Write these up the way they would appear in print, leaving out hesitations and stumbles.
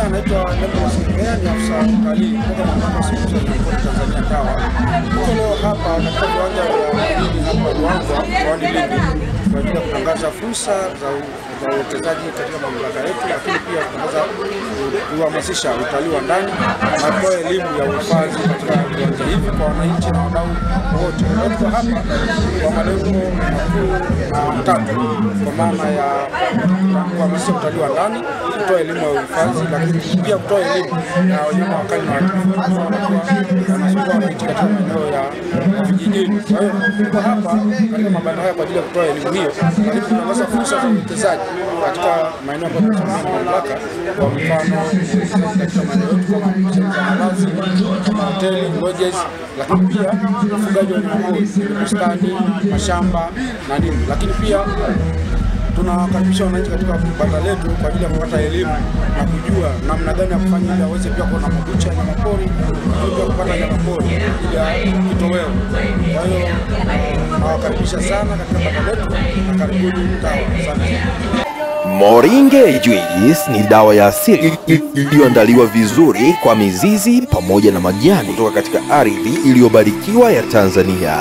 anaitwa Nicholas Ngea, ni afisa utalii kutoka Mamlaka ya Usimamizi wa Wanyamapori Tanzania TAWA. Tuko leo hapa katika viwanja vya hapa Ruangwa kwa ajili ya kutangaza fursa za uwekezaji katika mamlaka yetu, lakini pia kutangaza kuhamasisha utalii wa ndani na kutoa elimu ya uhifadhi katika viwanja hivi kwa wananchi na wadau wote. Tuko hapa kwa malengo matatu, kwa maana ya kuhamasisha utalii wa ndani, kutoa elimu ya uhifadhi, lakini pia kutoa elimu ya wanyama wakali na watumifu wanasumbua wananchi katika maeneo ya vijijini. Kwa hiyo tuko hapa katika mabanda haya kwa ajili ya kutoa elimu hiyo, lakini tunaangaza fursa za uwekezaji katika maeneo ambayo tunasimamia mamlaka, kwa mfano katika maeneo yetu kama malazi, hoteli, lodges, lakini pia ufugaji wa wanyamapori, bustani, mashamba na nini. Lakini pia tunawakaribisha wananchi katika banda letu kwa ajili ya kupata elimu na kujua namna gani ya kufanya ili waweze pia kuona mabucha ya wanyamapori, pia kupata wanyamapori ili ya kitoweo. Kwa hiyo nawakaribisha sana katika banda letu na karibuni TAWA. Asante. Moringe Juice ni dawa ya asili iliyoandaliwa vizuri kwa mizizi pamoja na majani kutoka katika ardhi iliyobarikiwa ya Tanzania.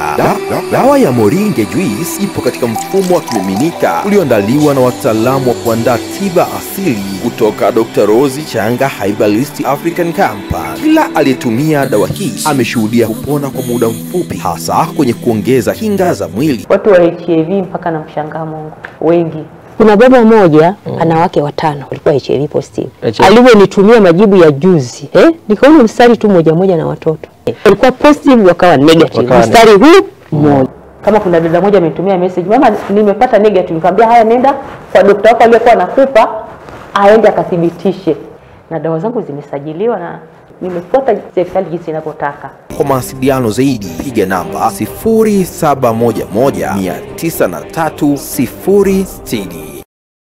Dawa ya Moringe Juice ipo katika mfumo wa kimiminika ulioandaliwa na wataalamu wa kuandaa tiba asili kutoka Dr. Rose Changa Herbalist African Company. Kila aliyetumia dawa hii ameshuhudia kupona kwa muda mfupi, hasa kwenye kuongeza kinga za mwili. Watu wa HIV mpaka na mshangaa Mungu wengi. Kuna baba mmoja ana wake 5 walikuwa HIV positive. Alivyonitumia majibu ya juzi, nikaona mstari tu moja na watoto. Walikuwa positive wakawa negative. Mstari huu mmoja. Kama kuna dada moja ametumia message, mama nimepata negative, nikamwambia haya nenda kwa daktari wako aliyekuwa anakupa aende akathibitishe. Na dawa zangu zimesajiliwa na nimefuata serikali jinsi inavyotaka. Kwa mawasiliano zaidi piga namba 0711 903 060.